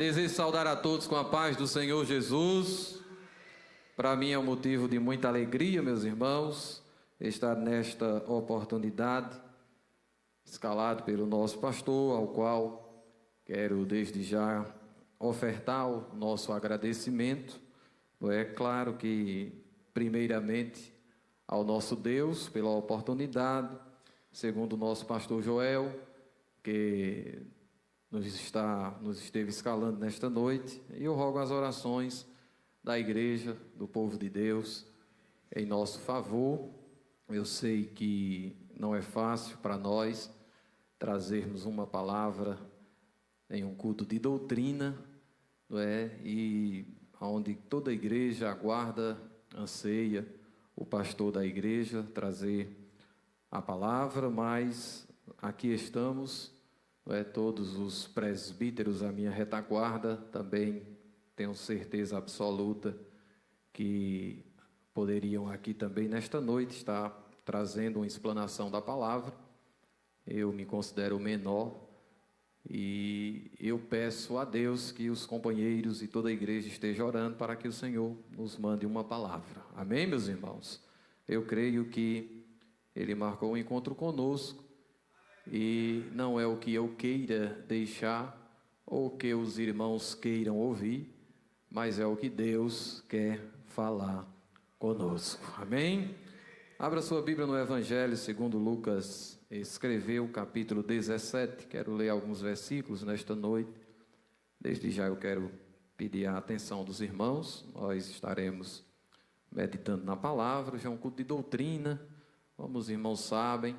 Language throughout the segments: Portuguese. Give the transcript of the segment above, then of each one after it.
Desejo saudar a todos com a paz do Senhor Jesus. Para mim é um motivo de muita alegria, meus irmãos, estar nesta oportunidade, escalado pelo nosso pastor, ao qual quero desde já ofertar o nosso agradecimento. É claro que, primeiramente, ao nosso Deus pela oportunidade, segundo o nosso pastor Joel, que nos esteve escalando nesta noite, e eu rogo as orações da igreja, do povo de Deus, em nosso favor. Eu sei que não é fácil para nós trazermos uma palavra em um culto de doutrina, não é? E onde toda a igreja aguarda, anseia o pastor da igreja trazer a palavra, mas aqui estamos, não é? Todos os presbíteros à minha retaguarda também tenho certeza absoluta que poderiam aqui também nesta noite estar trazendo uma explanação da palavra. Eu me considero menor e eu peço a Deus que os companheiros e toda a igreja estejam orando para que o Senhor nos mande uma palavra. Amém, meus irmãos? Eu creio que Ele marcou um encontro conosco e não é o que eu queira deixar ou o que os irmãos queiram ouvir, mas é o que Deus quer falar conosco. Amém? Abra sua Bíblia no Evangelho segundo Lucas escreveu, capítulo 17. Quero ler alguns versículos nesta noite. Desde já eu quero pedir a atenção dos irmãos. Nós estaremos meditando na palavra. Já é um culto de doutrina, como os irmãos sabem.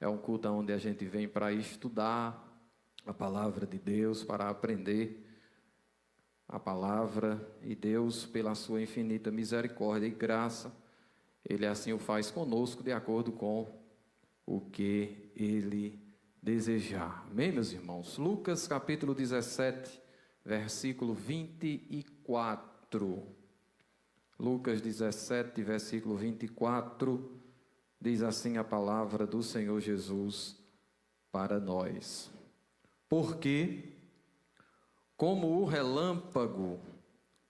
É um culto onde a gente vem para estudar a palavra de Deus, para aprender a palavra, e Deus, pela sua infinita misericórdia e graça, Ele assim o faz conosco de acordo com o que Ele desejar. Amém, meus irmãos? Lucas capítulo 17, versículo 24. Lucas 17, versículo 24, diz assim a palavra do Senhor Jesus para nós. Porque, como o relâmpago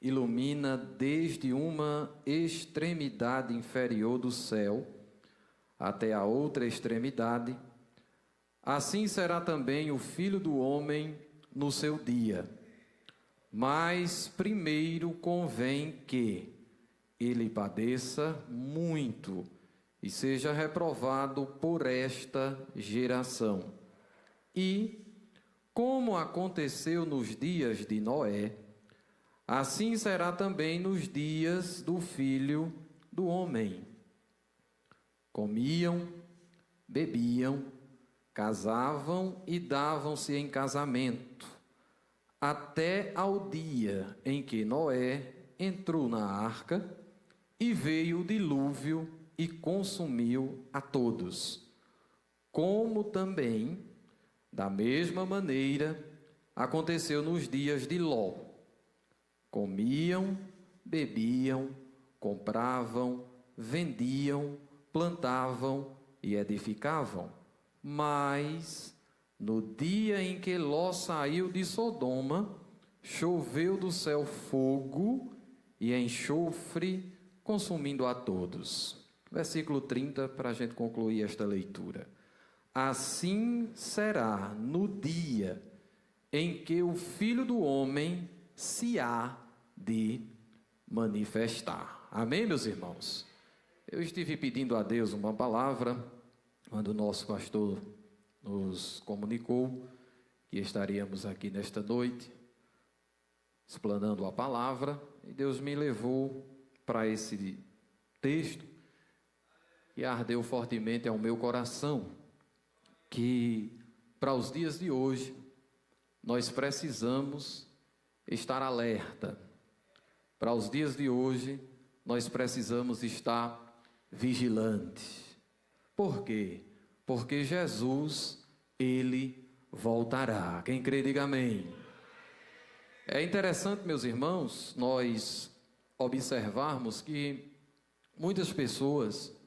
ilumina desde uma extremidade inferior do céu até a outra extremidade, assim será também o Filho do Homem no seu dia. Mas primeiro convém que ele padeça muito e seja reprovado por esta geração. E, como aconteceu nos dias de Noé, assim será também nos dias do Filho do Homem. Comiam, bebiam, casavam e davam-se em casamento, até ao dia em que Noé entrou na arca e veio o dilúvio e consumiu a todos. Como também, da mesma maneira, aconteceu nos dias de Ló. Comiam, bebiam, compravam, vendiam, plantavam e edificavam. Mas, no dia em que Ló saiu de Sodoma, choveu do céu fogo e enxofre, consumindo a todos. Versículo 30, para a gente concluir esta leitura. Assim será no dia em que o Filho do Homem se há de manifestar. Amém, meus irmãos? Eu estive pedindo a Deus uma palavra, quando o nosso pastor nos comunicou que estaríamos aqui nesta noite, explanando a palavra, e Deus me levou para esse texto que ardeu fortemente ao meu coração, que para os dias de hoje nós precisamos estar alerta. Para os dias de hoje nós precisamos estar vigilantes. Por quê? Porque Jesus, Ele voltará. Quem crê, diga amém. É interessante, meus irmãos, nós observarmos que muitas pessoas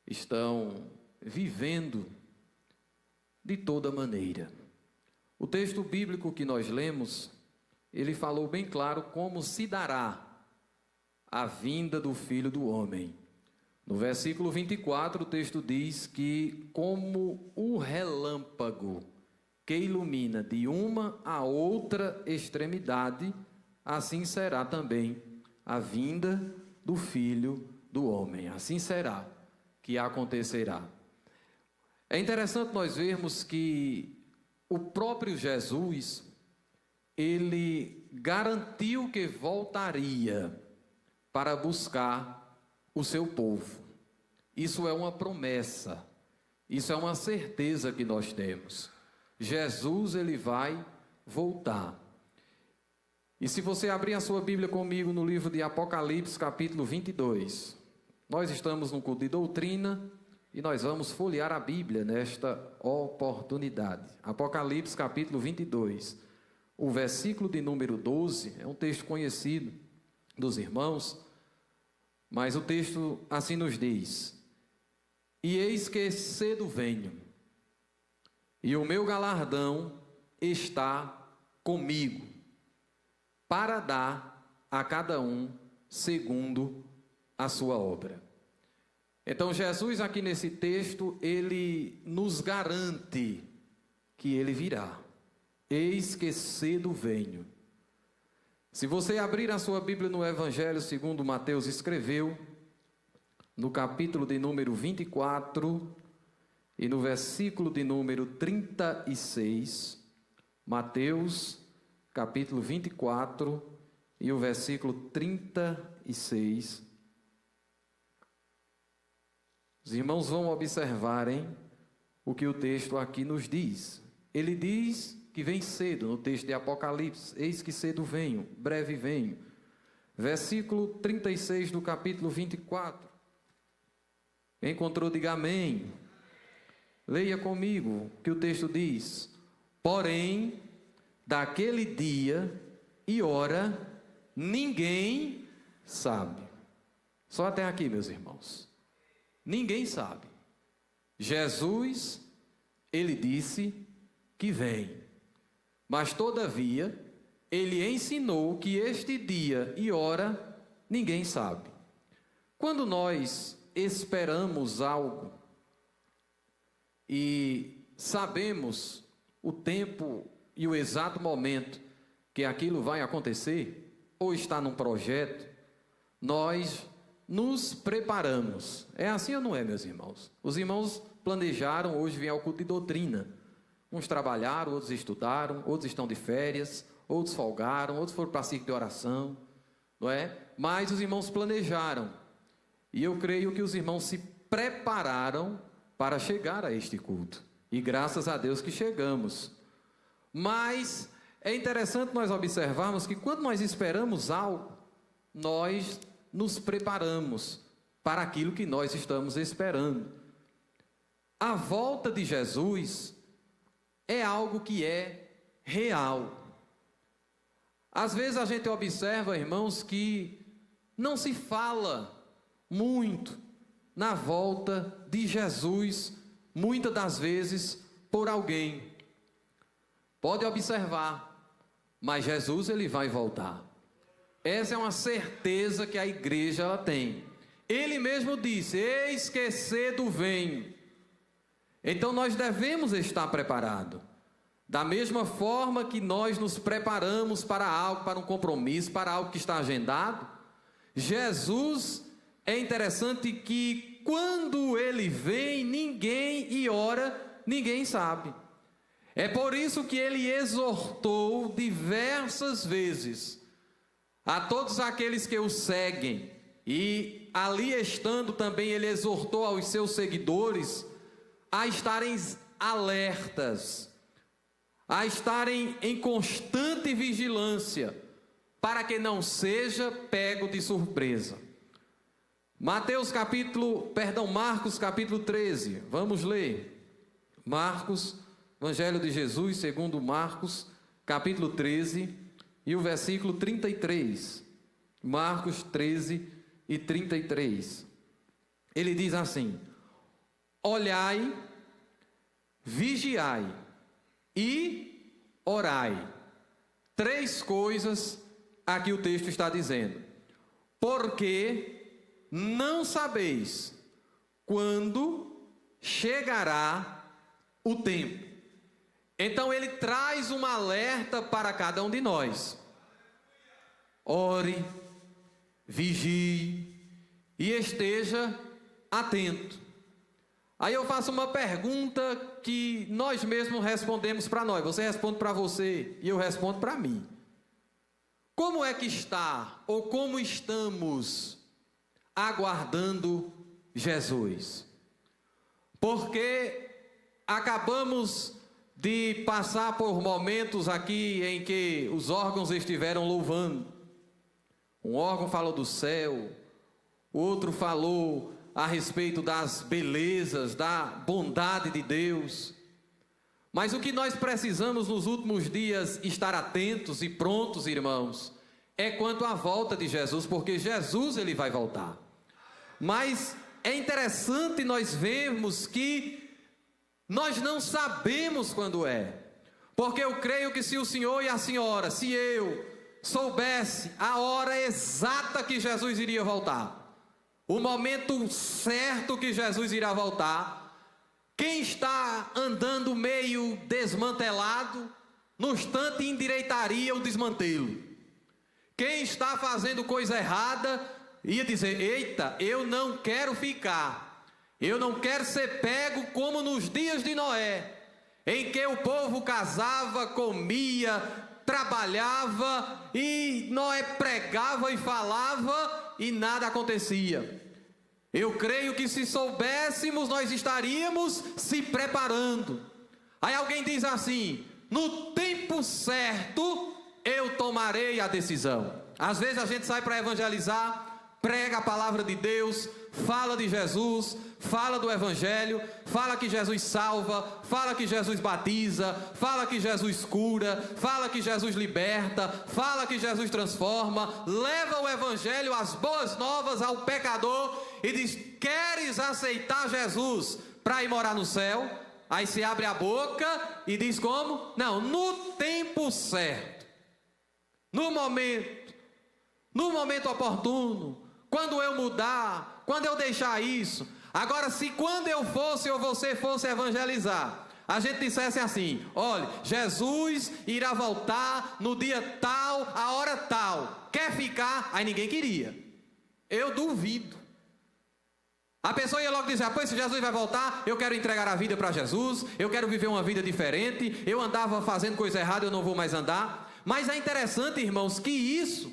estão vivendo de toda maneira. O texto bíblico que nós lemos ele falou bem claro como se dará a vinda do Filho do Homem. No versículo 24, o texto diz que, como o relâmpago que ilumina de uma a outra extremidade, assim será também a vinda do Filho do Homem. Assim será que acontecerá. É interessante nós vermos que o próprio Jesus, ele garantiu que voltaria para buscar o seu povo. Isso é uma promessa, isso é uma certeza que nós temos. Jesus, ele vai voltar. E se você abrir a sua Bíblia comigo no livro de Apocalipse, capítulo 22, nós estamos no culto de doutrina e nós vamos folhear a Bíblia nesta oportunidade. Apocalipse, capítulo 22, o versículo de número 12, é um texto conhecido dos irmãos, mas o texto assim nos diz: E eis que cedo venho, e o meu galardão está comigo, para dar a cada um segundo a sua obra. Então Jesus aqui nesse texto, ele nos garante que ele virá. Eis que cedo venho. Se você abrir a sua Bíblia no Evangelho segundo Mateus escreveu, no capítulo de número 24 e no versículo de número 36, Mateus, capítulo 24 e o versículo 36. Os irmãos vão observarem o que o texto aqui nos diz. Ele diz que vem cedo, no texto de Apocalipse: eis que cedo venho, breve venho. Versículo 36 do capítulo 24. Quem encontrou, diga amém. Leia comigo que o texto diz: porém, daquele dia e hora, ninguém sabe. Só até aqui, meus irmãos. Ninguém sabe. Jesus, ele disse que vem. Mas, todavia, ele ensinou que este dia e hora ninguém sabe. Quando nós esperamos algo e sabemos o tempo e o exato momento que aquilo vai acontecer, ou está num projeto, nós nos preparamos. É assim ou não é, meus irmãos? Os irmãos planejaram, hoje vem ao culto de doutrina. Uns trabalharam, outros estudaram, outros estão de férias, outros folgaram, outros foram para a círculo de oração, não é? Mas os irmãos planejaram. E eu creio que os irmãos se prepararam para chegar a este culto. E graças a Deus que chegamos. Mas é interessante nós observarmos que quando nós esperamos algo, nós nos preparamos para aquilo que nós estamos esperando. A volta de Jesus é algo que é real. Às vezes a gente observa, irmãos, que não se fala muito na volta de Jesus, muitas das vezes por alguém. Pode observar, mas Jesus, ele vai voltar. Essa é uma certeza que a igreja ela tem. Ele mesmo disse: eis que cedo venho. Então nós devemos estar preparados. Da mesma forma que nós nos preparamos para algo, para um compromisso, para algo que está agendado, Jesus, é interessante que quando ele vem, ninguém sabe. É por isso que ele exortou diversas vezes a todos aqueles que o seguem, e ali estando também ele exortou aos seus seguidores a estarem alertas, a estarem em constante vigilância, para que não seja pego de surpresa. Marcos capítulo 13, vamos ler. Marcos, Evangelho de Jesus segundo Marcos, capítulo 13, e o versículo 33. Marcos 13 e 33. Ele diz assim: olhai, vigiai e orai, 3 coisas aqui o texto está dizendo. Porque não sabeis quando chegará o tempo. Então ele traz um alerta para cada um de nós. Ore, vigie e esteja atento. Aí eu faço uma pergunta que nós mesmos respondemos para nós. Você responde para você e eu respondo para mim. Como é que está, ou como estamos aguardando Jesus? Porque acabamos de passar por momentos aqui em que os órgãos estiveram louvando. Um órgão falou do céu, o outro falou a respeito das belezas, da bondade de Deus. Mas o que nós precisamos nos últimos dias estar atentos e prontos, irmãos, é quanto à volta de Jesus, porque Jesus ele vai voltar. Mas é interessante nós vermos que nós não sabemos quando é. Porque eu creio que se o senhor e a senhora, se eu soubesse a hora exata que Jesus iria voltar, o momento certo que Jesus irá voltar, quem está andando meio desmantelado, no instante endireitaria o desmantelo. Quem está fazendo coisa errada, ia dizer: eita, eu não quero ficar, eu não quero ser pego como nos dias de Noé, em que o povo casava, comia, trabalhava, e Noé pregava e falava, e nada acontecia. Eu creio que se soubéssemos, nós estaríamos se preparando. Aí alguém diz assim: no tempo certo, eu tomarei a decisão. Às vezes a gente sai para evangelizar, prega a palavra de Deus, fala de Jesus, fala do Evangelho, fala que Jesus salva, fala que Jesus batiza, fala que Jesus cura, fala que Jesus liberta, fala que Jesus transforma, leva o Evangelho, as boas novas ao pecador e diz: queres aceitar Jesus para ir morar no céu? Aí se abre a boca e diz como? Não, no tempo certo, no momento oportuno, quando eu mudar, quando eu deixar isso. Agora, se quando eu fosse ou você fosse evangelizar, a gente dissesse assim: olha, Jesus irá voltar no dia tal, a hora tal, quer ficar? Aí ninguém queria. Eu duvido. A pessoa ia logo dizer: pois se Jesus vai voltar, eu quero entregar a vida para Jesus, eu quero viver uma vida diferente, eu andava fazendo coisa errada, eu não vou mais andar. Mas é interessante, irmãos, que isso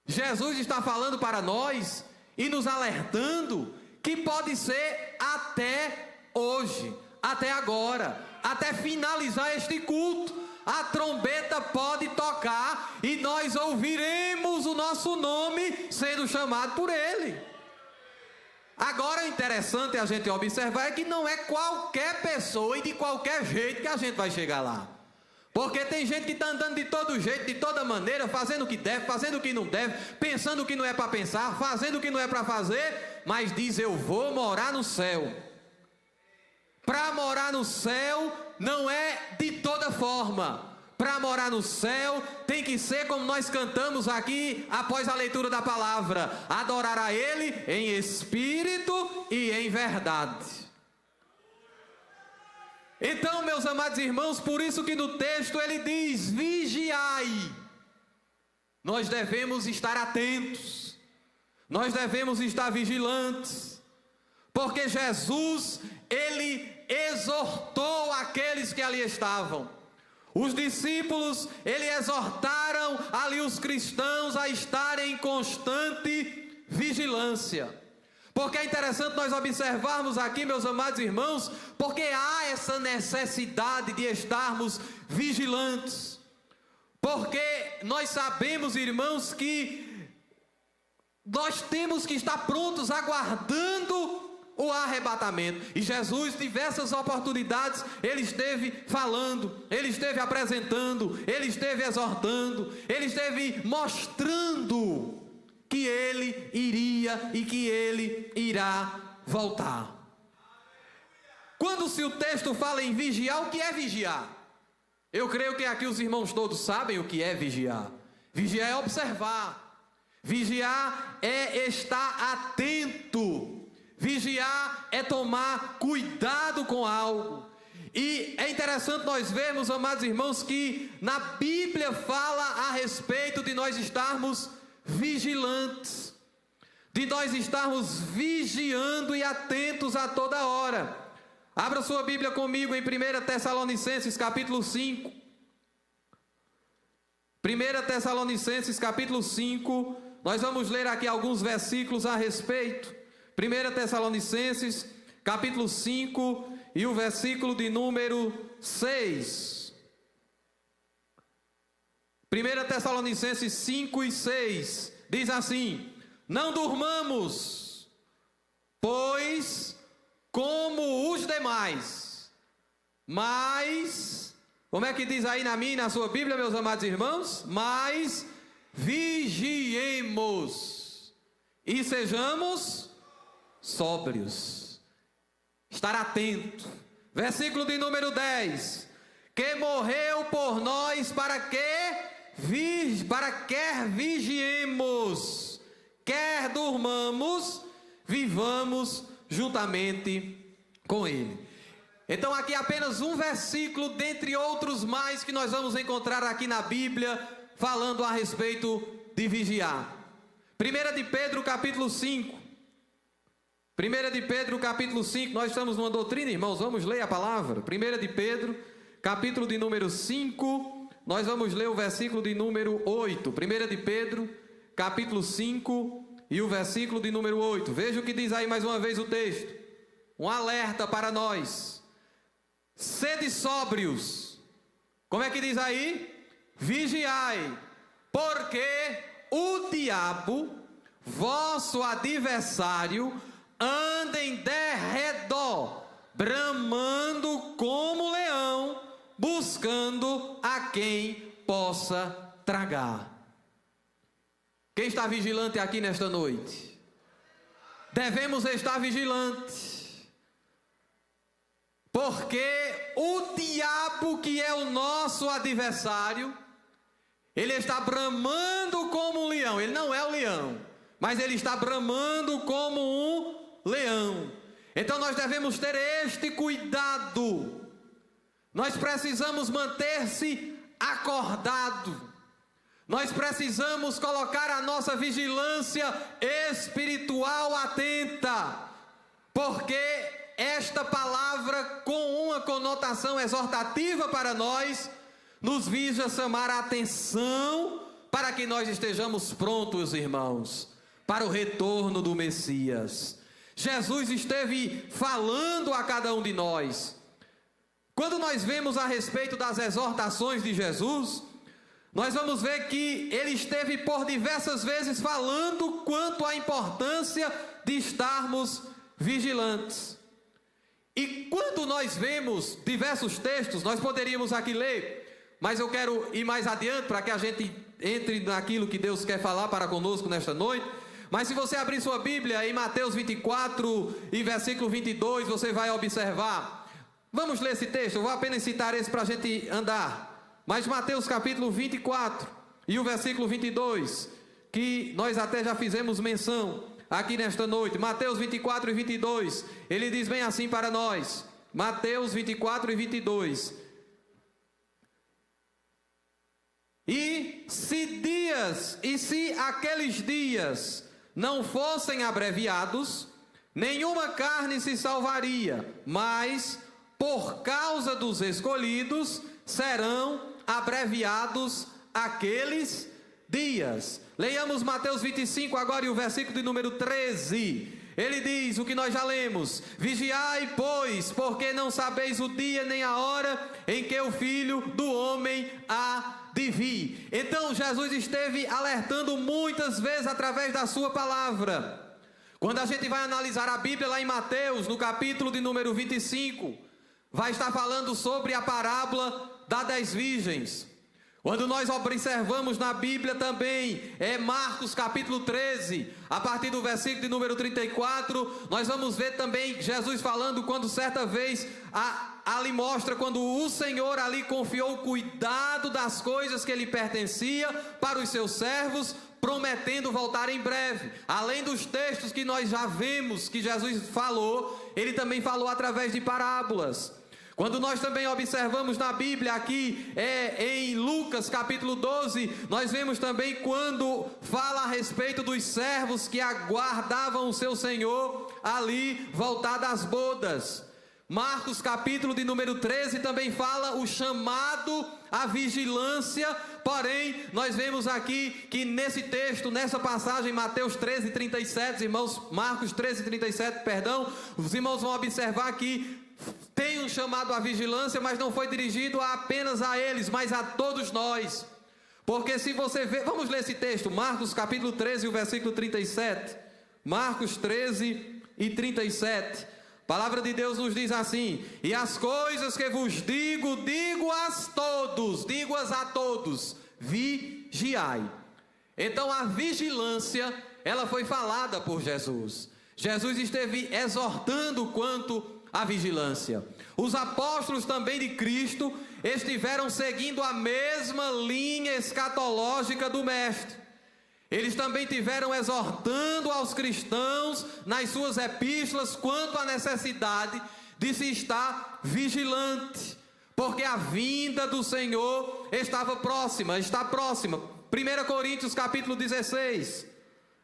Jesus está falando para nós e nos alertando que pode ser até hoje, até agora, até finalizar este culto. A trombeta pode tocar e nós ouviremos o nosso nome sendo chamado por Ele. Agora, o interessante a gente observar é que não é qualquer pessoa e de qualquer jeito que a gente vai chegar lá. Porque tem gente que está andando de todo jeito, de toda maneira, fazendo o que deve, fazendo o que não deve, pensando o que não é para pensar, fazendo o que não é para fazer, mas diz: eu vou morar no céu. Para morar no céu não é de toda forma. Para morar no céu tem que ser como nós cantamos aqui após a leitura da palavra: adorar a Ele em espírito e em verdade. Então, meus amados irmãos, por isso que no texto ele diz: vigiai. Nós devemos estar atentos, nós devemos estar vigilantes, porque Jesus, ele exortou aqueles que ali estavam. Os discípulos, ele exortaram ali os cristãos a estarem em constante vigilância. Porque é interessante nós observarmos aqui, meus amados irmãos, porque há essa necessidade de estarmos vigilantes. Porque nós sabemos, irmãos, que nós temos que estar prontos, aguardando o arrebatamento. E Jesus, diversas oportunidades, ele esteve falando, ele esteve apresentando, ele esteve exortando, ele esteve mostrando que ele iria e que ele irá voltar. Quando se o texto fala em vigiar, o que é vigiar? Eu creio que aqui os irmãos todos sabem o que é vigiar. Vigiar é observar. Vigiar é estar atento. Vigiar é tomar cuidado com algo. E é interessante nós vermos, amados irmãos, que na Bíblia fala a respeito de nós estarmos vigilantes, de nós estarmos vigiando e atentos a toda hora. Abra sua Bíblia comigo em 1 Tessalonicenses capítulo 5. 1 Tessalonicenses capítulo 5, nós vamos ler aqui alguns versículos a respeito. 1 Tessalonicenses capítulo 5 e o versículo de número 6. 1 Tessalonicenses 5 e 6 diz assim: não durmamos, pois como os demais, mas, como é que diz aí na minha e na sua Bíblia, meus amados irmãos? Mas vigiemos e sejamos sóbrios. Estar atento. Versículo de número 10: que morreu por nós para quer vigiemos, quer durmamos, vivamos juntamente com ele. Então aqui apenas um versículo dentre outros mais que nós vamos encontrar aqui na Bíblia falando a respeito de vigiar. 1 de Pedro capítulo 5. 1 de Pedro capítulo 5, nós estamos numa doutrina, irmãos, vamos ler a palavra. 1 de Pedro capítulo de número 5, nós vamos ler o versículo de número 8. 1 de Pedro capítulo 5 e o versículo de número 8. Veja o que diz aí mais uma vez o texto. Um alerta para nós. Sede sóbrios. Como é que diz aí? Vigiai, porque o diabo, vosso adversário, anda em derredor, bramando como leão, buscando a quem possa tragar. Quem está vigilante aqui nesta noite? Devemos estar vigilantes, porque o diabo, que é o nosso adversário, ele está bramando como um leão. Ele não é o leão, mas ele está bramando como um leão. Então nós devemos ter este cuidado. Nós precisamos manter-se acordado. Nós precisamos colocar a nossa vigilância espiritual atenta, porque esta palavra, com uma conotação exortativa para nós, nos visa chamar a atenção para que nós estejamos prontos, irmãos, para o retorno do Messias. Jesus esteve falando a cada um de nós. Quando nós vemos a respeito das exortações de Jesus, nós vamos ver que ele esteve por diversas vezes falando quanto à importância de estarmos vigilantes. E quando nós vemos diversos textos, nós poderíamos aqui ler, mas eu quero ir mais adiante para que a gente entre naquilo que Deus quer falar para conosco nesta noite. Mas se você abrir sua Bíblia em Mateus 24 e versículo 22, você vai observar. Vamos ler esse texto, eu vou apenas citar esse para a gente andar. Mas Mateus capítulo 24 e o versículo 22, que nós até já fizemos menção aqui nesta noite. Mateus 24 e 22, ele diz bem assim para nós. Mateus 24 e 22. E se aqueles dias não fossem abreviados, nenhuma carne se salvaria, mas por causa dos escolhidos serão abreviados aqueles dias. Leiamos Mateus 25 agora e o versículo de número 13. Ele diz o que nós já lemos: vigiai, pois, porque não sabeis o dia nem a hora em que o Filho do Homem há de vir. Então Jesus esteve alertando muitas vezes através da sua palavra. Quando a gente vai analisar a Bíblia lá em Mateus, no capítulo de número 25, vai estar falando sobre a parábola das 10 virgens. Quando nós observamos na Bíblia também, Marcos capítulo 13, a partir do versículo de número 34, nós vamos ver também Jesus falando quando certa vez, ali mostra quando o Senhor ali confiou o cuidado das coisas que lhe pertencia para os seus servos, prometendo voltar em breve. Além dos textos que nós já vemos que Jesus falou, ele também falou através de parábolas. Quando nós também observamos na Bíblia aqui, em Lucas capítulo 12, nós vemos também quando fala a respeito dos servos que aguardavam o seu Senhor ali voltar das bodas. Marcos capítulo de número 13 também fala o chamado à vigilância, porém nós vemos aqui que nesse texto, nessa passagem, Mateus 13, 37, irmãos, Marcos 13, 37, perdão, os irmãos vão observar que tem um chamado à vigilância, mas não foi dirigido apenas a eles, mas a todos nós. Porque se você vê, vamos ler esse texto, Marcos capítulo 13, o versículo 37. Marcos 13 e 37. A palavra de Deus nos diz assim: e as coisas que vos digo-as a todos, vigiai. Então a vigilância, ela foi falada por Jesus. Jesus esteve exortando quanto a vigilância. Os apóstolos também de Cristo estiveram seguindo a mesma linha escatológica do Mestre. Eles também tiveram exortando aos cristãos nas suas epístolas quanto à necessidade de se estar vigilante, porque a vinda do Senhor está próxima. 1 Coríntios capítulo 16.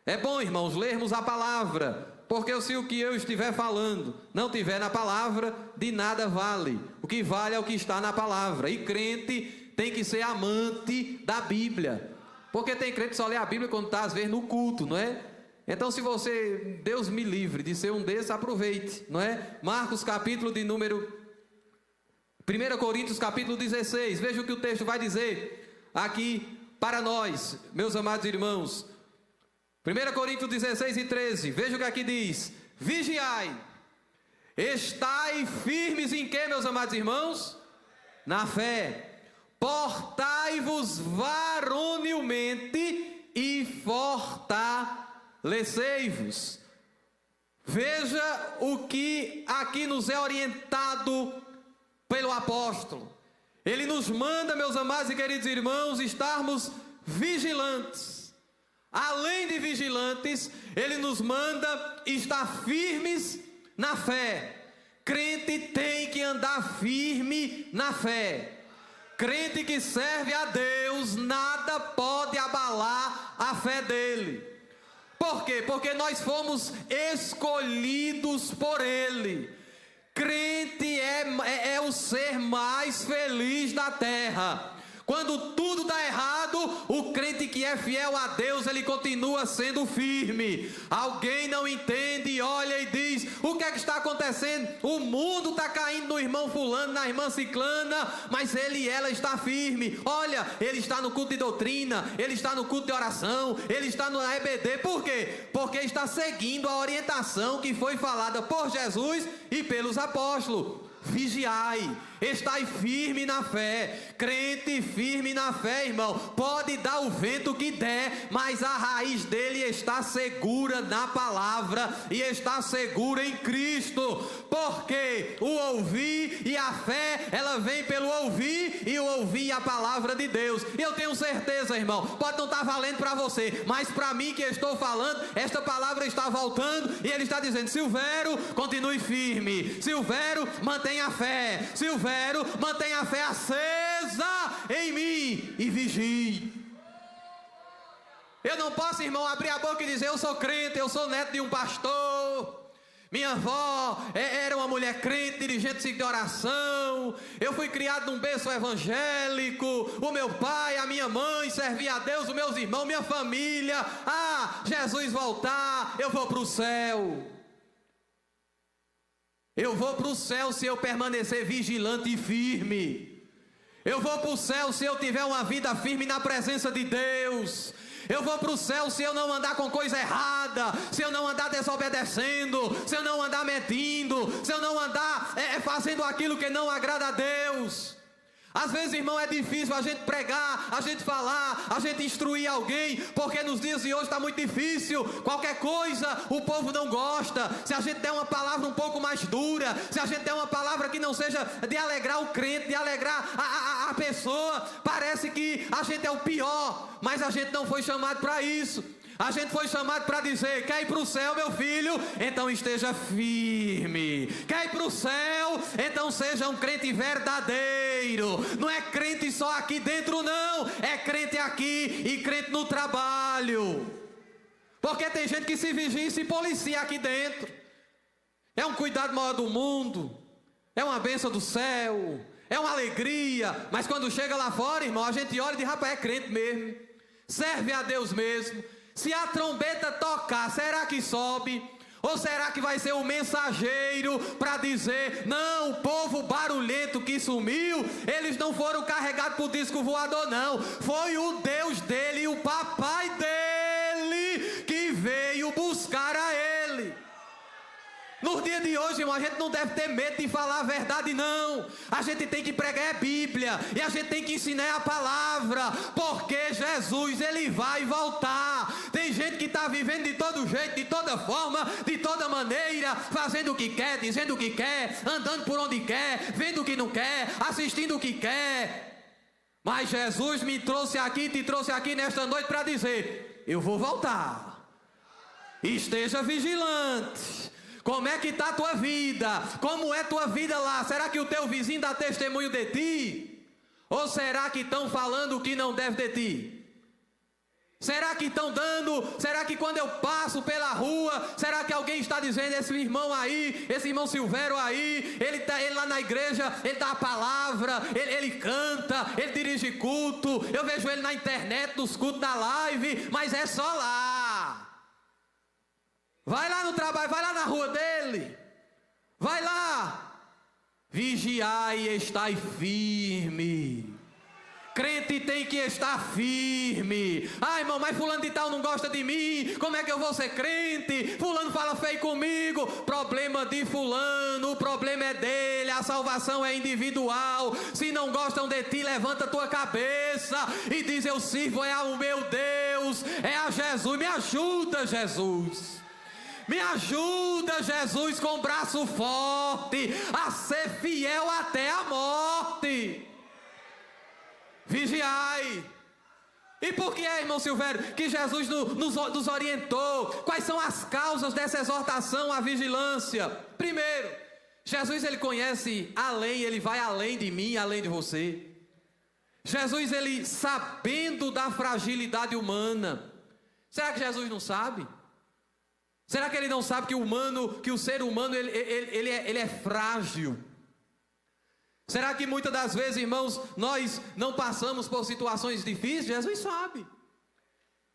É bom, irmãos, lermos a palavra, porque se o que eu estiver falando não tiver na palavra, de nada vale. O que vale é o que está na palavra. E crente tem que ser amante da Bíblia. Porque tem crente que só lê a Bíblia quando está às vezes no culto, não é? Então se você, Deus me livre de ser um desses, aproveite, não é? Marcos capítulo de número 1 Coríntios capítulo 16. Veja o que o texto vai dizer aqui para nós, meus amados irmãos. 1 Coríntios 16 e 13, veja o que aqui diz: vigiai, estai firmes em quê, meus amados irmãos? Na fé, portai-vos varonilmente e fortalecei-vos. Veja o que aqui nos é orientado pelo apóstolo. Ele nos manda, meus amados e queridos irmãos, estarmos vigilantes. Além de vigilantes, ele nos manda estar firmes na fé. Crente tem que andar firme na fé. Crente que serve a Deus, nada pode abalar a fé dele. Por quê? Porque nós fomos escolhidos por Ele. Crente é o ser mais feliz da terra. Quando tudo dá errado, o crente que é fiel a Deus, ele continua sendo firme. Alguém não entende, olha e diz: o que é que está acontecendo? O mundo está caindo no irmão fulano, na irmã ciclana, mas ele e ela está firme. Olha, ele está no culto de doutrina, ele está no culto de oração, ele está no EBD. Por quê? Porque está seguindo a orientação que foi falada por Jesus e pelos apóstolos. Vigiai, estai firme na fé. Crente firme na fé, irmão, pode dar o vento que der, mas a raiz dele está segura na palavra e está segura em Cristo. Porque o ouvir e a fé, ela vem pelo ouvir, e o ouvir a palavra de Deus. Eu tenho certeza, irmão, pode não estar valendo para você, mas para mim que estou falando, esta palavra está voltando e ele está dizendo: Silvério, continue firme. Silvério, mantenha a fé. Silvério, mantenha a fé acesa em mim e vigie. Eu não posso, irmão, abrir a boca e dizer: eu sou crente, eu sou neto de um pastor, minha avó era uma mulher crente, dirigente de oração, eu fui criado num berço evangélico, o meu pai, a minha mãe servia a Deus, os meus irmãos, minha família. Jesus voltar, eu vou para o céu. Eu vou para o céu se eu permanecer vigilante e firme. Eu vou para o céu se eu tiver uma vida firme na presença de Deus. Eu vou para o céu se eu não andar com coisa errada, se eu não andar desobedecendo, se eu não andar mentindo, se eu não andar fazendo aquilo que não agrada a Deus. Às vezes, irmão, é difícil a gente pregar, a gente falar, a gente instruir alguém, porque nos dias de hoje está muito difícil. Qualquer coisa o povo não gosta. Se a gente der uma palavra um pouco mais dura, se a gente der uma palavra que não seja de alegrar o crente, de alegrar a pessoa, parece que a gente é o pior. Mas a gente não foi chamado para isso. A gente foi chamado para dizer: quer ir para o céu, meu filho? Então esteja firme. Quer ir para o céu? Então seja um crente verdadeiro. Não é crente só aqui dentro, não. É crente aqui e crente no trabalho. Porque tem gente que se vigia e se policia aqui dentro. É um cuidado maior do mundo. É uma bênção do céu. É uma alegria. Mas quando chega lá fora, irmão, a gente olha e diz: rapaz, é crente mesmo. Serve a Deus mesmo. Se a trombeta tocar, será que sobe? Ou será que vai ser o mensageiro para dizer: não, o povo barulhento que sumiu, eles não foram carregados por disco voador, não. Foi o Deus dele e o papai dele que veio buscar a ele. Nos dias de hoje, irmão, a gente não deve ter medo de falar a verdade, não. A gente tem que pregar a Bíblia. E a gente tem que ensinar a palavra. Porque Jesus, ele vai voltar. Tem gente que está vivendo de todo jeito, de toda forma, de toda maneira, fazendo o que quer, dizendo o que quer, andando por onde quer, vendo o que não quer, assistindo o que quer. Mas Jesus me trouxe aqui, te trouxe aqui nesta noite para dizer: eu vou voltar. Esteja vigilante. Como é que está a tua vida? Como é a tua vida lá? Será que o teu vizinho dá testemunho de ti? Ou será que estão falando o que não deve de ti? Será que estão dando? Será que quando eu passo pela rua, será que alguém está dizendo: esse irmão aí, esse irmão Silvério aí, ele lá na igreja, ele dá a palavra, ele canta, ele dirige culto, eu vejo ele na internet, nos cultos da live, mas é só lá. Vai lá no trabalho, vai lá na rua dele. Vai lá. Vigiai e estai firme. Crente tem que estar firme. Ah, irmão, mas fulano de tal não gosta de mim. Como é que eu vou ser crente? Fulano fala feio comigo. Problema de fulano, o problema é dele. A salvação é individual. Se não gostam de ti, levanta a tua cabeça e diz: eu sirvo é ao meu Deus, é a Jesus. Me ajuda, Jesus. Me ajuda, Jesus, com o braço forte, a ser fiel até a morte. Vigiai. E por que é, irmão Silvério, que Jesus nos orientou? Quais são as causas dessa exortação à vigilância? Primeiro, Jesus, ele conhece além, ele vai além de mim, além de você. Jesus, ele sabendo da fragilidade humana. Será que Jesus não sabe? Será que ele não sabe que o ser humano ele é frágil? Será que muitas das vezes, irmãos, nós não passamos por situações difíceis? Jesus sabe.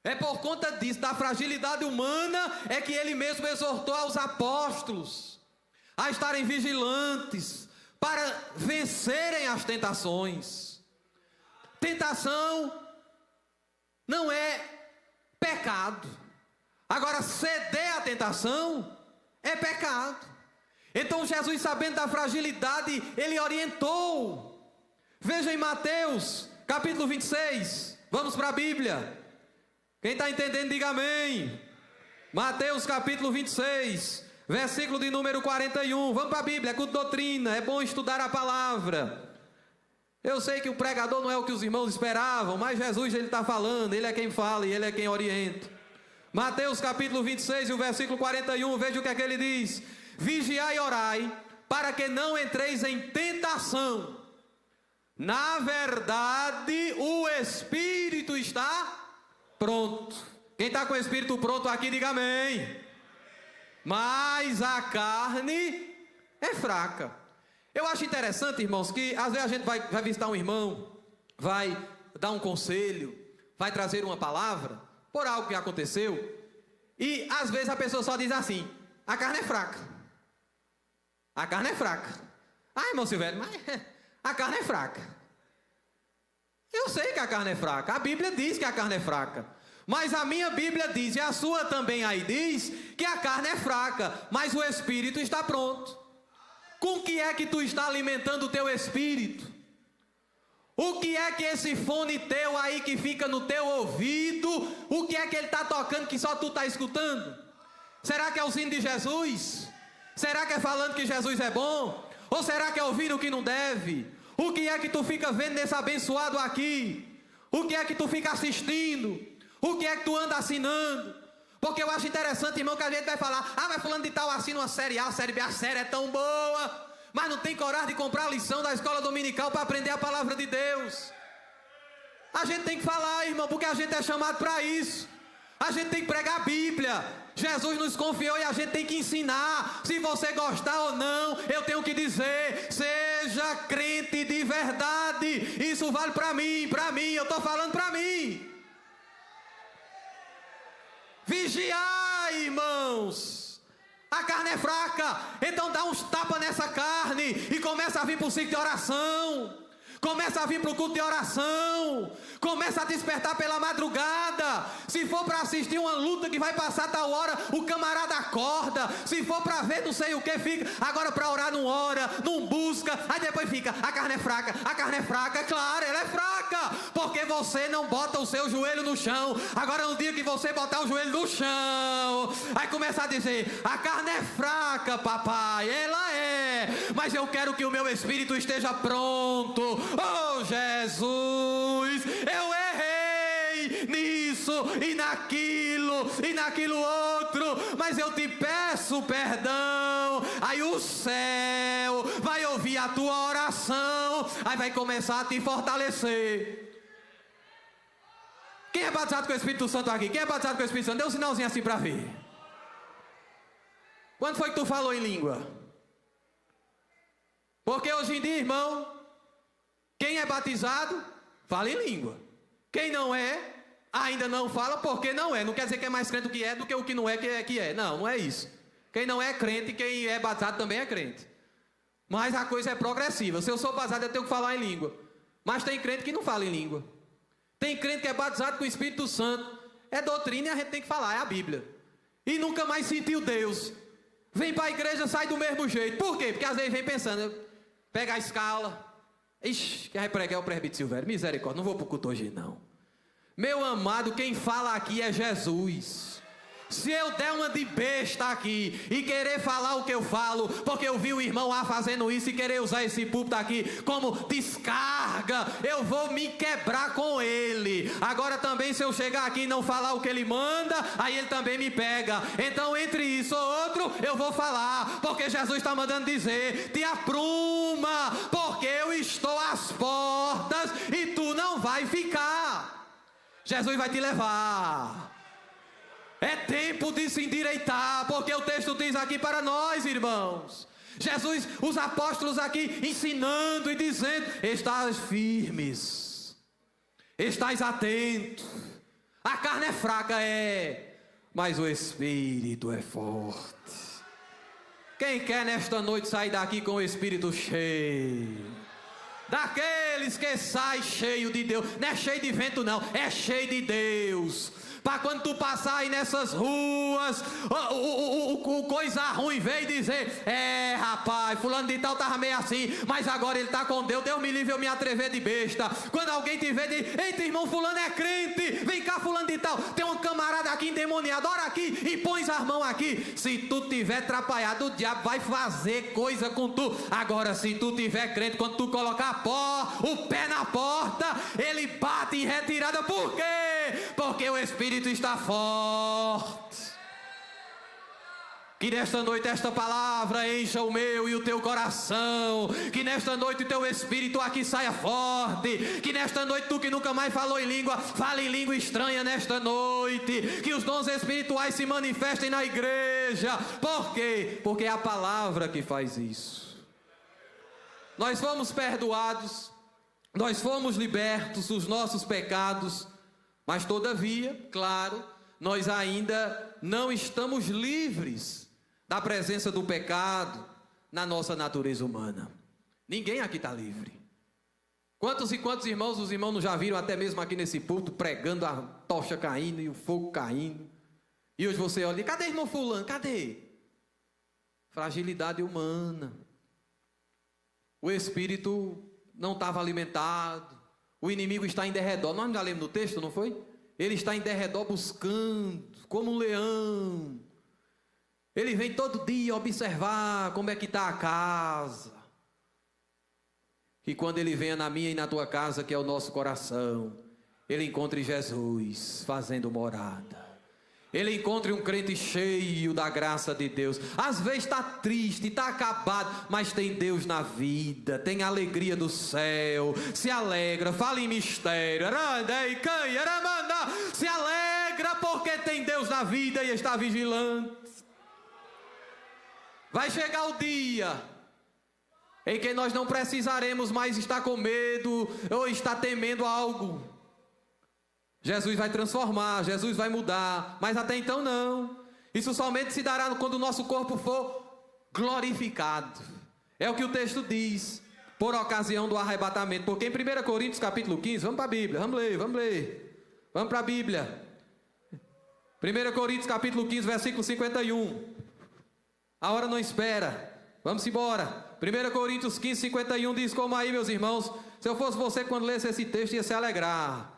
É por conta disso, da fragilidade humana, é que ele mesmo exortou aos apóstolos a estarem vigilantes para vencerem as tentações. Tentação não é pecado. Agora, ceder à tentação é pecado. Então Jesus, sabendo da fragilidade, ele orientou. Veja em Mateus, capítulo 26. Vamos para a Bíblia. Quem está entendendo, diga amém. Mateus, capítulo 26, versículo de número 41. Vamos para a Bíblia, é culto de doutrina, é bom estudar a palavra. Eu sei que o pregador não é o que os irmãos esperavam, mas Jesus, ele está falando, ele é quem fala e ele é quem orienta. Mateus capítulo 26 e o versículo 41, veja o que é que ele diz: vigiai e orai, para que não entreis em tentação. Na verdade, o espírito está pronto. Quem está com o espírito pronto aqui, diga amém. Mas a carne é fraca. Eu acho interessante, irmãos, que às vezes a gente vai visitar um irmão, vai dar um conselho, vai trazer uma palavra por algo que aconteceu, e às vezes a pessoa só diz assim: a carne é fraca. A carne é fraca. Ah, irmão Silvério, mas a carne é fraca. Eu sei que a carne é fraca. A Bíblia diz que a carne é fraca. Mas a minha Bíblia diz, e a sua também aí diz, que a carne é fraca, mas o espírito está pronto. Com que é que tu está alimentando o teu espírito? O que é que esse fone teu aí que fica no teu ouvido, o que é que ele está tocando que só tu está escutando? Será que é o sino de Jesus? Será que é falando que Jesus é bom? Ou será que é ouvindo o que não deve? O que é que tu fica vendo nesse abençoado aqui? O que é que tu fica assistindo? O que é que tu anda assinando? Porque eu acho interessante, irmão, que a gente vai falar, mas fulano de tal assina uma série A, série B, a série é tão boa, mas não tem coragem de comprar a lição da escola dominical para aprender a palavra de Deus. A gente tem que falar, irmão, porque a gente é chamado para isso. A gente tem que pregar a Bíblia. Jesus nos confiou e a gente tem que ensinar. Se você gostar ou não, eu tenho que dizer, seja crente de verdade. Isso vale para mim, eu estou falando para mim. Vigiai, irmãos. A carne é fraca, então dá uns tapas nessa carne e começa a vir para o ciclo de oração. Começa a vir para o culto de oração. Começa a despertar pela madrugada. Se for para assistir uma luta que vai passar tal hora, o camarada acorda. Se for para ver não sei o que, fica. Agora para orar não ora, não busca. Aí depois fica, a carne é fraca, a carne é fraca. É claro, ela é fraca, porque você não bota o seu joelho no chão. Agora no dia que você botar o joelho no chão, aí começa a dizer, a carne é fraca, papai, ela é, mas eu quero que o meu espírito esteja pronto. Oh Jesus, eu errei nisso e naquilo outro, mas eu te peço perdão. Aí o céu vai ouvir a tua oração, aí vai começar a te fortalecer. Quem é batizado com o Espírito Santo aqui? Quem é batizado com o Espírito Santo? Dê um sinalzinho assim para ver. Quando foi que tu falou em língua? Porque hoje em dia, irmão, quem é batizado, fala em língua. Quem não é, ainda não fala porque não é. Não quer dizer que é mais crente do que o que não é que é. Não, não é isso. Quem não é crente, quem é batizado também é crente. Mas a coisa é progressiva. Se eu sou batizado, eu tenho que falar em língua. Mas tem crente que não fala em língua. Tem crente que é batizado com o Espírito Santo. É doutrina e a gente tem que falar, é a Bíblia. E nunca mais sentiu Deus. Vem para a igreja, sai do mesmo jeito. Por quê? Porque às vezes vem pensando, pega a escala. Ixi, quem vai pregar é o presbítero Silvério. Misericórdia, não vou para o culto hoje não. Meu amado, quem fala aqui é Jesus. Se eu der uma de besta aqui e querer falar o que eu falo, porque eu vi o irmão A fazendo isso e querer usar esse púlpito aqui como descarga, eu vou me quebrar com ele. Agora também, se eu chegar aqui e não falar o que ele manda, aí ele também me pega. Então entre isso ou outro eu vou falar, porque Jesus está mandando dizer, te apruma, porque eu estou às portas e tu não vai ficar. Jesus vai te levar. É tempo de se endireitar, porque o texto diz aqui para nós, irmãos. Jesus, os apóstolos aqui ensinando e dizendo, estais firmes, estais atentos. A carne é fraca, mas o espírito é forte. Quem quer nesta noite sair daqui com o espírito cheio? Daqueles que saem cheio de Deus. Não é cheio de vento não, é cheio de Deus. Para quando tu passar aí nessas ruas, o coisa ruim veio dizer, rapaz, fulano de tal estava meio assim, mas agora ele está com Deus, Deus me livre eu me atrever de besta. Quando alguém te vê, diz, eita irmão, fulano é crente, vem cá fulano de tal, tem um camarada aqui endemoniado, ora aqui e pões as mãos aqui. Se tu tiver atrapalhado, o diabo vai fazer coisa com tu. Agora se tu tiver crente, quando tu colocar o pé na porta, ele bate em retirada. Por quê? Porque o Espírito está forte. Que nesta noite esta palavra encha o meu e o teu coração. Que nesta noite o teu espírito aqui saia forte. Que nesta noite tu que nunca mais falou em língua, fale em língua estranha nesta noite. Que os dons espirituais se manifestem na igreja. Por quê? Porque é a palavra que faz isso. Nós fomos perdoados, nós fomos libertos dos nossos pecados, mas todavia, claro, nós ainda não estamos livres da presença do pecado na nossa natureza humana. Ninguém aqui está livre. Quantos e quantos irmãos, os irmãos já viram até mesmo aqui nesse púlpito, pregando a tocha caindo e o fogo caindo. E hoje você olha, cadê irmão fulano? Cadê? Fragilidade humana. O espírito não estava alimentado. O inimigo está em derredor. Nós já lemos no texto, não foi? Ele está em derredor buscando, como um leão. Ele vem todo dia observar como é que está a casa. E quando ele venha na minha e na tua casa, que é o nosso coração, ele encontre Jesus fazendo morada. Ele encontre um crente cheio da graça de Deus. Às vezes está triste, está acabado, mas tem Deus na vida, tem a alegria do céu, se alegra, fala em mistério, se alegra porque tem Deus na vida e está vigilante. Vai chegar o dia em que nós não precisaremos mais estar com medo ou estar temendo algo. Jesus vai transformar, Jesus vai mudar, mas até então não. Isso somente se dará quando o nosso corpo for glorificado. É o que o texto diz, por ocasião do arrebatamento. Porque em 1 Coríntios capítulo 15, vamos para a Bíblia, vamos ler. Vamos para a Bíblia. 1 Coríntios capítulo 15, versículo 51. A hora não espera. Vamos embora. 1 Coríntios 15, 51 diz como aí, meus irmãos. Se eu fosse você quando lesse esse texto ia se alegrar.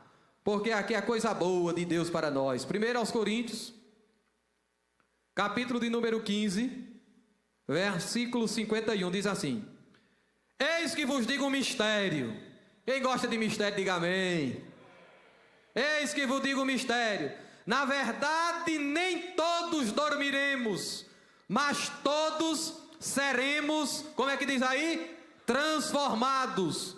Porque aqui é a coisa boa de Deus para nós. 1 aos Coríntios, capítulo de número 15, versículo 51, diz assim: Eis que vos digo um mistério. Quem gosta de mistério, diga amém. Eis que vos digo um mistério. Na verdade, nem todos dormiremos, mas todos seremos, como é que diz aí? Transformados.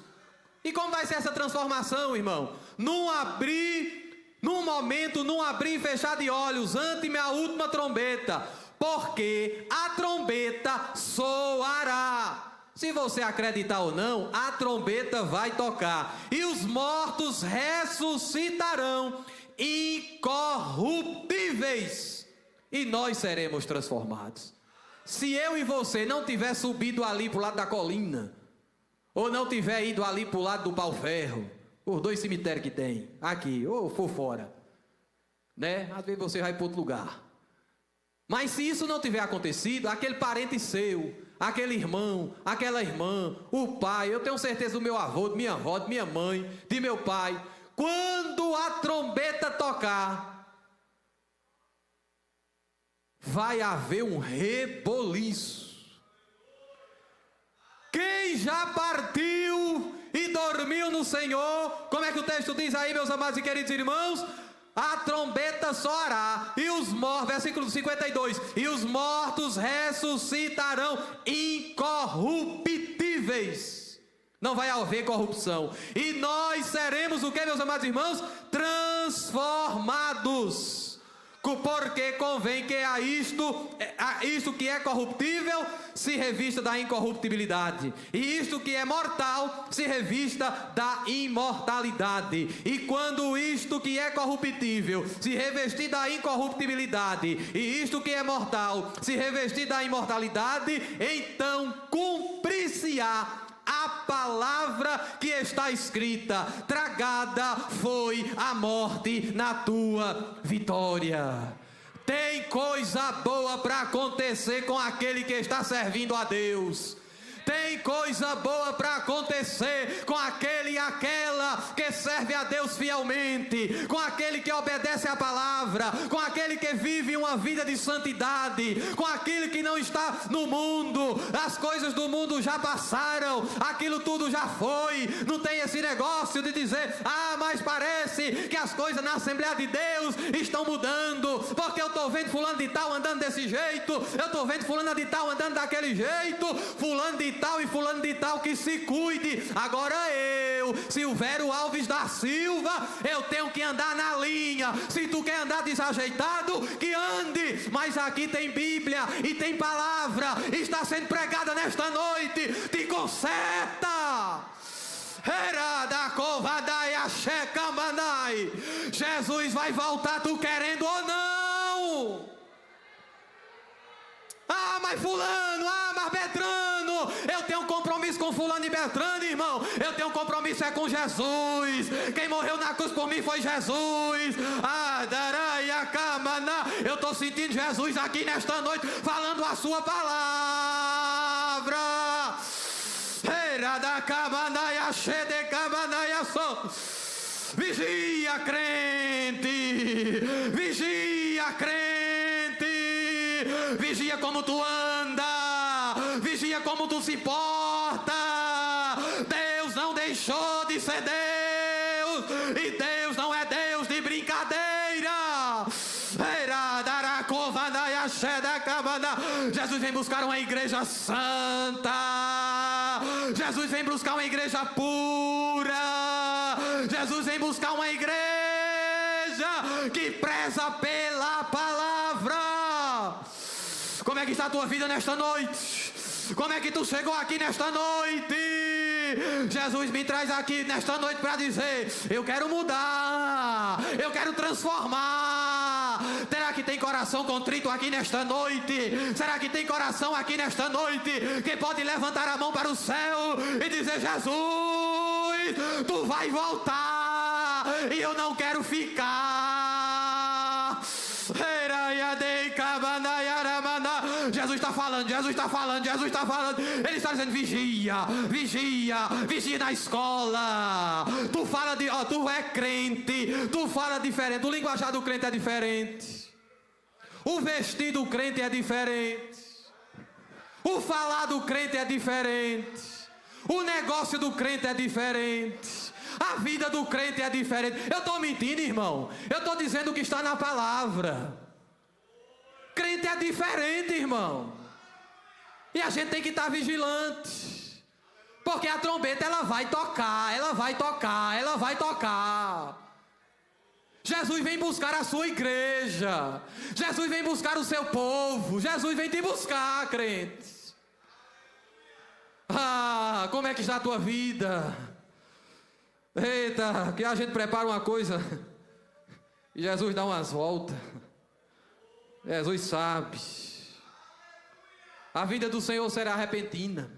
E como vai ser essa transformação, irmão? Num abrir e fechar de olhos, ante a última trombeta, porque a trombeta soará. Se você acreditar ou não, a trombeta vai tocar, e os mortos ressuscitarão incorruptíveis, e nós seremos transformados. Se eu e você não tiver subido ali para o lado da colina, ou não tiver ido ali para o lado do pau-ferro, os 2 cemitérios que tem, aqui, ou for fora, né? Às vezes você vai para outro lugar. Mas se isso não tiver acontecido, aquele parente seu, aquele irmão, aquela irmã, o pai, eu tenho certeza do meu avô, de minha avó, de minha mãe, de meu pai, quando a trombeta tocar, vai haver um reboliço. Quem já partiu e dormiu no Senhor, como é que o texto diz aí, meus amados e queridos irmãos? A trombeta soará, e os mortos, versículo 52, e os mortos ressuscitarão incorruptíveis. Não vai haver corrupção. E nós seremos o que, meus amados irmãos? Transformados. Porque convém que a isto que é corruptível se revista da incorruptibilidade, e isto que é mortal se revista da imortalidade. E quando isto que é corruptível se revestir da incorruptibilidade, e isto que é mortal se revestir da imortalidade, então cumprir-se-á a palavra que está escrita: tragada foi a morte na tua vitória. Tem coisa boa para acontecer com aquele que está servindo a Deus. Tem coisa boa para acontecer com aquele e aquela que serve a Deus fielmente, com aquele que obedece a palavra, com aquele que vive uma vida de santidade, com aquele que não está no mundo. As coisas do mundo já passaram, aquilo tudo já foi. Não tem esse negócio de dizer: mas parece que as coisas na Assembleia de Deus estão mudando, porque eu estou vendo fulano de tal andando desse jeito, eu estou vendo fulano de tal andando daquele jeito, fulano de tal e fulano de tal, que se cuide. Agora eu, Silvério Alves da Silva, eu tenho que andar na linha. Se tu quer andar desajeitado, que ande, mas aqui tem Bíblia e tem palavra, está sendo pregada nesta noite. Te conserta. Jesus vai voltar, tu querendo ou não. Mas fulano, mas Beltrano, eu tenho um compromisso com fulano e Beltrano, irmão. Eu tenho um compromisso com Jesus. Quem morreu na cruz por mim foi Jesus. Eu estou sentindo Jesus aqui nesta noite, falando a sua palavra. Vigia, crente. Vigia, crente. Vigia como tu anda. Vigia como tu se porta. Deus não deixou de ser Deus. E Deus não é Deus de brincadeira. Jesus vem buscar uma igreja santa. Jesus vem buscar uma igreja pura. Jesus vem buscar uma igreja que preza pela palavra. Como é que está a tua vida nesta noite? Como é que tu chegou aqui nesta noite? Jesus me traz aqui nesta noite para dizer: eu quero mudar, eu quero transformar. Será que tem coração contrito aqui nesta noite? Será que tem coração aqui nesta noite que pode levantar a mão para o céu e dizer: Jesus, tu vai voltar e eu não quero ficar. Jesus está falando, Jesus está falando, Jesus está falando. Ele está dizendo: vigia, vigia, vigia na escola. Tu fala de, tu é crente, tu fala diferente. O linguajar do crente é diferente. O vestir do crente é diferente. O falar do crente é diferente. O negócio do crente é diferente. A vida do crente é diferente. Eu estou mentindo, irmão? Eu estou dizendo o que está na palavra. Crente é diferente, irmão. E a gente tem que estar vigilante. Porque a trombeta, ela vai tocar, ela vai tocar, ela vai tocar. Jesus vem buscar a sua igreja. Jesus vem buscar o seu povo. Jesus vem te buscar, crente. Ah, como é que está a tua vida? Eita, que a gente prepara uma coisa e Jesus dá umas voltas. Jesus sabe. A vinda do Senhor será repentina.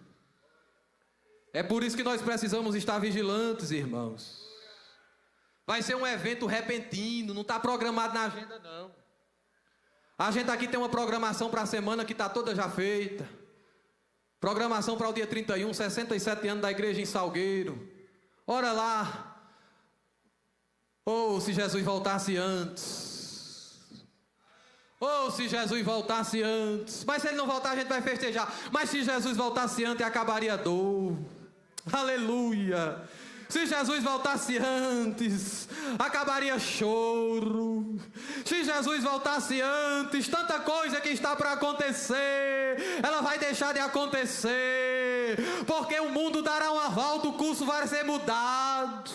É por isso que nós precisamos estar vigilantes, irmãos. Vai ser um evento repentino, não está programado na agenda, não. A gente aqui tem uma programação para a semana que está toda já feita. Programação para o dia 31, 67 anos da igreja em Salgueiro. Ora lá. Ou se Jesus voltasse antes. Ou se Jesus voltasse antes. Mas se ele não voltar, a gente vai festejar. Mas se Jesus voltasse antes, acabaria a dor. Aleluia. Se Jesus voltasse antes, acabaria choro. Se Jesus voltasse antes, tanta coisa que está para acontecer, ela vai deixar de acontecer. Porque o mundo dará uma volta, o curso vai ser mudado.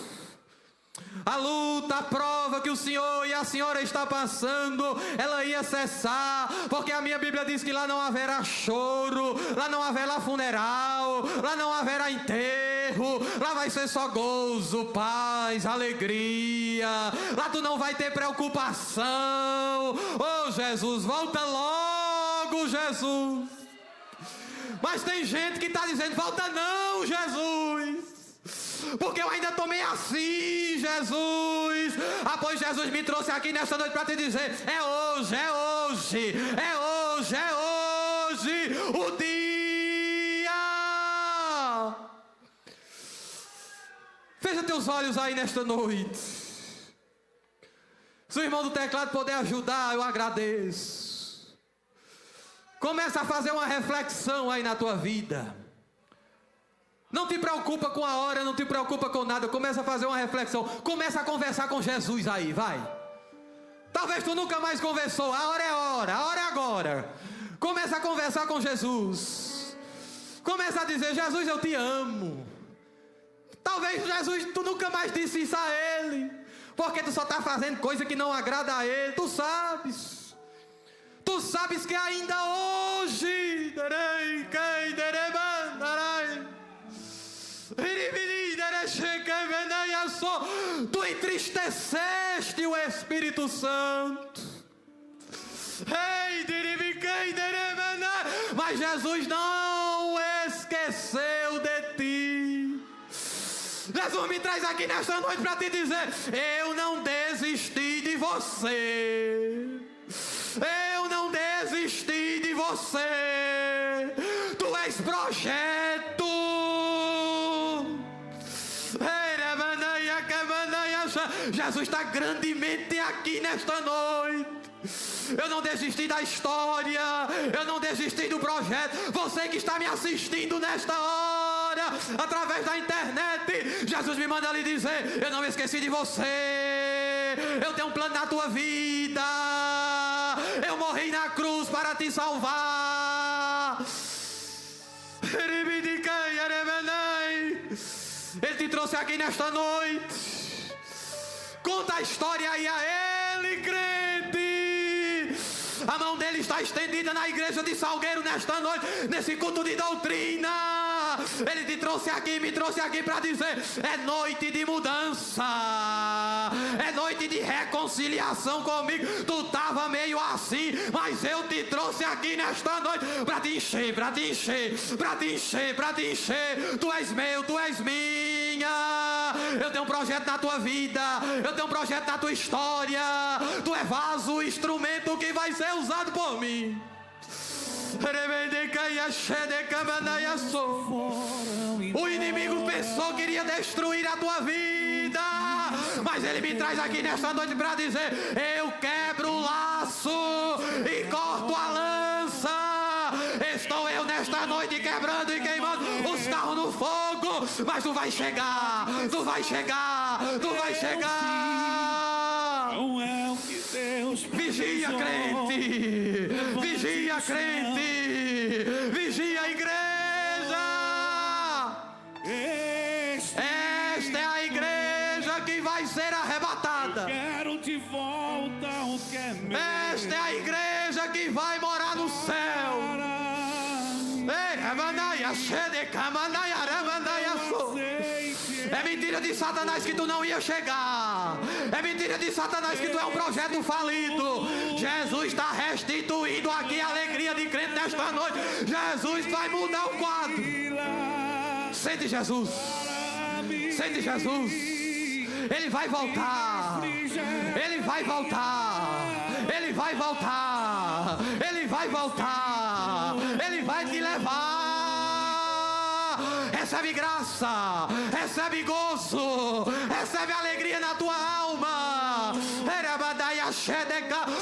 A luta, a prova que o Senhor e a senhora está passando, ela ia cessar, porque a minha Bíblia diz que lá não haverá choro, lá não haverá funeral, lá não haverá enterro, lá vai ser só gozo, paz, alegria, lá tu não vai ter preocupação. Oh Jesus, volta logo, Jesus. Mas tem gente que está dizendo: volta não, Jesus, porque eu ainda estou meio assim, Jesus. Ah, pois Jesus me trouxe aqui nesta noite para te dizer: é hoje, é hoje, é hoje, é hoje o dia. Fecha teus olhos aí nesta noite. Se o irmão do teclado puder ajudar, eu agradeço. Começa a fazer uma reflexão aí na tua vida. Não te preocupa com a hora, não te preocupa com nada. Começa a fazer uma reflexão. Começa a conversar com Jesus aí, vai. Talvez tu nunca mais conversou. A hora é agora. Começa a conversar com Jesus. Começa a dizer: Jesus, eu te amo. Talvez Jesus, tu nunca mais disse isso a Ele, porque tu só está fazendo coisa que não agrada a Ele. Tu sabes. Tu sabes que ainda hoje tu entristeceste o Espírito Santo. Mas Jesus não esqueceu de ti. Jesus me traz aqui nesta noite para te dizer: eu não desisti de você. Eu não desisti de você. Tu és projeto. Jesus está grandemente aqui nesta noite. Eu não desisti da história, eu não desisti do projeto. Você que está me assistindo nesta hora, através da internet, Jesus me manda lhe dizer: eu não me esqueci de você. Eu tenho um plano na tua vida. Eu morri na cruz para te salvar. Ele te trouxe aqui nesta noite. Conta a história aí a Ele, crente. A mão dele está estendida na igreja de Salgueiro nesta noite, nesse culto de doutrina. Ele te trouxe aqui, me trouxe aqui para dizer: é noite de mudança, é noite de reconciliação comigo. Tu estava meio assim, mas eu te trouxe aqui nesta noite para te encher, para te encher, para te encher, para te encher. Tu és meu, tu és minha. Eu tenho um projeto na tua vida, eu tenho um projeto na tua história. Tu é vaso, instrumento que vai ser usado por mim. O inimigo pensou que iria destruir a tua vida, mas ele me traz aqui nesta noite para dizer: eu quebro o laço e corto a lança. Estou eu nesta noite quebrando e queimando os carros no fogo, mas tu vai chegar, tu vai chegar, tu vai chegar. Não é o que Deus vigia, crente, vigia, crente, vigia a igreja. Esta é a igreja que vai ser arrebatada. Quero de volta o que é meu. Esta é a igreja que vai morar no céu. É mentira de Satanás que tu não ia chegar. É mentira de Satanás que tu é um projeto falido. Jesus está restituindo aqui a alegria de crente nesta noite. Jesus vai mudar o quadro. Sente Jesus. Sente Jesus. Ele vai voltar. Ele vai voltar. Ele vai voltar. Ele vai voltar. Ele vai te levar. Recebe graça, recebe gozo, recebe alegria na tua alma.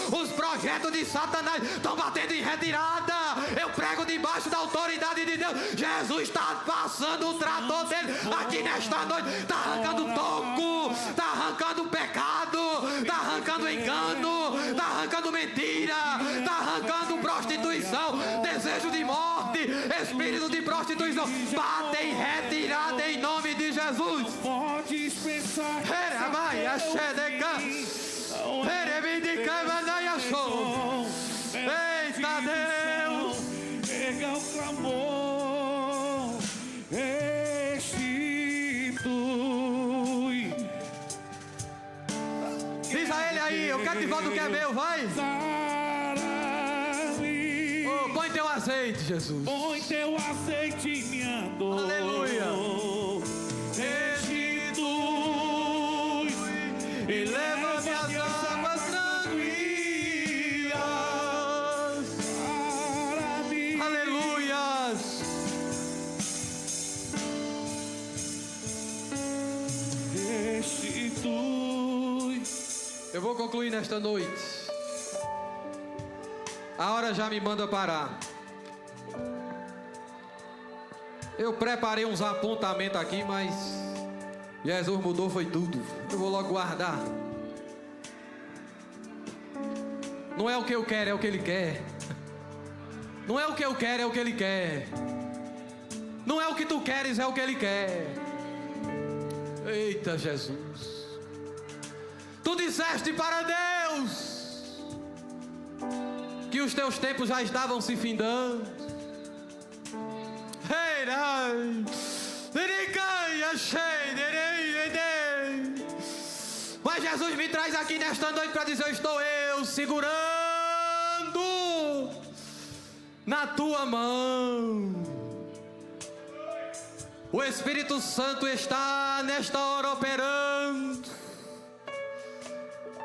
Os projetos de Satanás estão batendo em retirada. Eu prego debaixo da autoridade de Deus. Jesus está passando o trator dele aqui nesta noite. Está arrancando toco, está arrancando pecado, está arrancando engano, está arrancando mentira, está arrancando prostituição, desejo de morte, espírito de prostituição. Bate em retirada em nome de Jesus. Podes pensar que eita Deus, pega o clamor, restitui. Diz a ele aí: eu quero de volta o que é meu, vai. Oh, põe teu azeite, Jesus. Põe teu azeite em minha dor. Aleluia. Restitui E leva-me às águas tranquilas. para mim. Aleluias. Restitui. Eu vou concluir nesta noite. A hora já me manda parar. Eu preparei uns apontamentos aqui, mas Jesus mudou, foi tudo. Eu vou logo guardar. Não é o que eu quero, é o que Ele quer. Não é o que eu quero, é o que Ele quer. Não é o que tu queres, é o que Ele quer. Eita Jesus. Tu disseste para Deus que os teus tempos já estavam se findando. Mas Jesus me traz aqui nesta noite para dizer: estou eu segurando na tua mão. O Espírito Santo está nesta hora operando.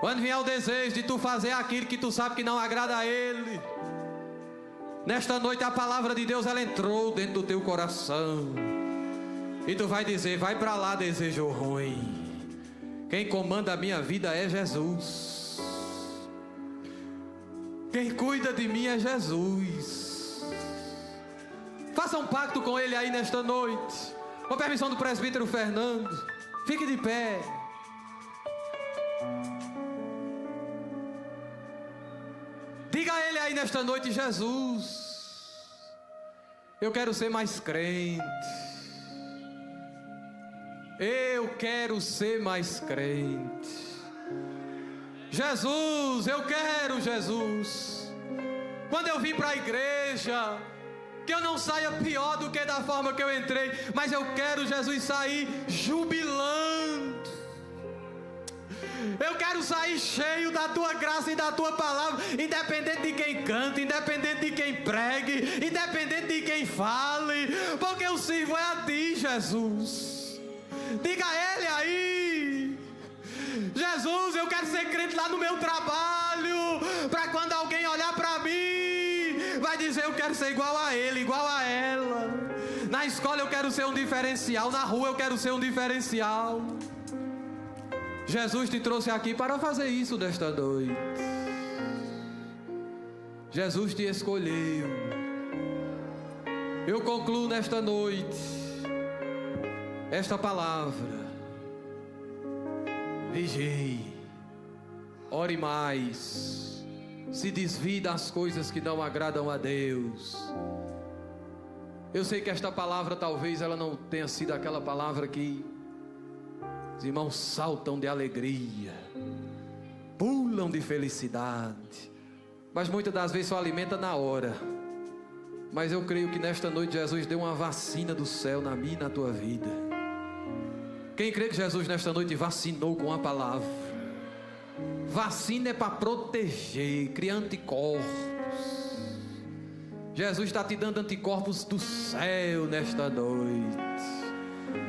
Quando vier o desejo de tu fazer aquilo que tu sabe que não agrada a Ele, nesta noite a palavra de Deus, ela entrou dentro do teu coração. E tu vai dizer: vai para lá, desejo ruim, Quem comanda a minha vida é Jesus. Quem cuida de mim é Jesus. Faça um pacto com Ele aí nesta noite. Com a permissão do presbítero Fernando. Fique de pé. Diga a Ele aí nesta noite: Jesus, eu quero ser mais crente. Eu quero ser mais crente. Jesus, eu quero, Jesus. Quando eu vim para a igreja, que eu não saia pior do que da forma que eu entrei, mas eu quero, Jesus, sair jubilando. Eu quero sair cheio da Tua graça e da Tua palavra, independente de quem cante, independente de quem pregue, independente de quem fale, porque eu sirvo é a Ti, Jesus. Diga a Ele aí: Jesus, eu quero ser crente lá no meu trabalho, para quando alguém olhar para mim, vai dizer: eu quero ser igual a ele, igual a ela. Na escola eu quero ser um diferencial, na rua eu quero ser um diferencial. Jesus te trouxe aqui para fazer isso desta noite. Jesus te escolheu. Eu concluo nesta noite esta palavra: vigie, ore mais, se desvie das coisas que não agradam a Deus. Eu sei que esta palavra talvez ela não tenha sido aquela palavra que os irmãos saltam de alegria, pulam de felicidade, mas muitas das vezes só alimenta na hora. Mas eu creio que nesta noite Jesus deu uma vacina do céu na minha e na tua vida. Quem crê que Jesus nesta noite vacinou com a palavra? Vacina é para proteger, criar anticorpos. Jesus está te dando anticorpos do céu nesta noite.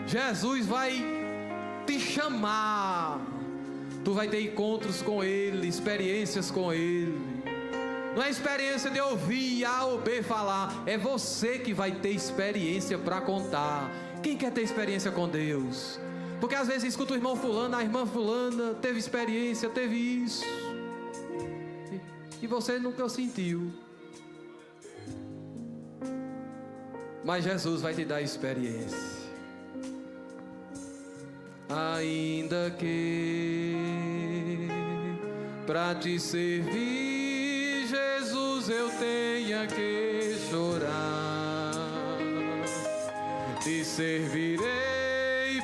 Jesus vai te chamar. Tu vai ter encontros com Ele, experiências com Ele. Não é experiência de ouvir A ou B falar, é você que vai ter experiência para contar. Quem quer ter experiência com Deus? Porque às vezes escuta o irmão fulano, a irmã fulana, teve experiência, teve isso, e você nunca sentiu. Mas Jesus vai te dar experiência. Ainda que para te servir, Jesus, eu tenha que chorar, te servirei,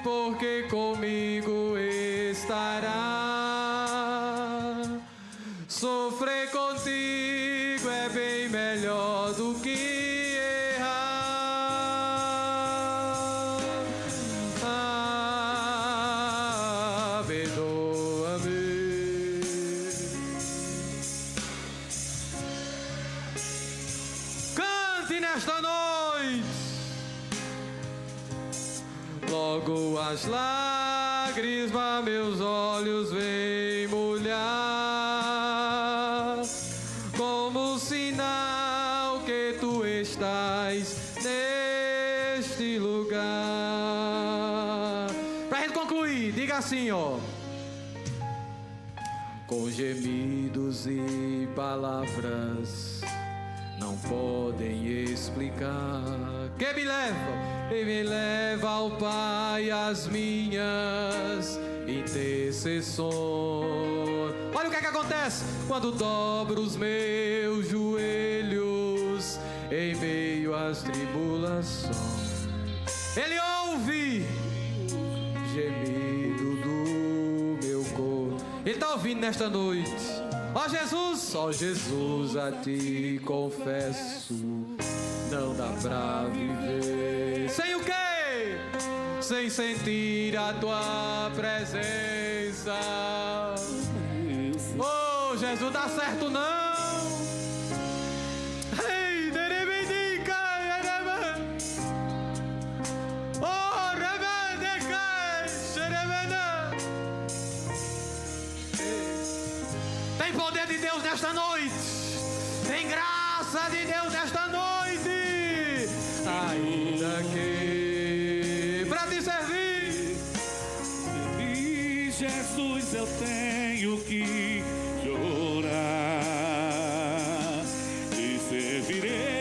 porque comigo estará. Sofrer contigo é bem melhor do que errar. Perdoa-me. Cante nesta noite. Logo as lágrimas meus olhos vêm molhar, como sinal que tu estás neste lugar. Pra gente concluir, diga assim, ó: com gemidos e palavras não podem explicar, que me leva ao Pai as minhas intercessões. Olha o que é que acontece quando dobro os meus joelhos em meio às tribulações. Ele ouve gemido do meu corpo. Ele está ouvindo nesta noite. Ó Jesus, a ti confesso, não dá pra viver sem o quê? Sem sentir a tua presença. Oh, Jesus, dá certo não. Ei, derebendica, oh, rebendica, xerebena. Tem poder de Deus nesta noite. Tem graça de Deus nesta noite. Ainda que pra te servir, Jesus. Jesus eu tenho que chorar. E servirei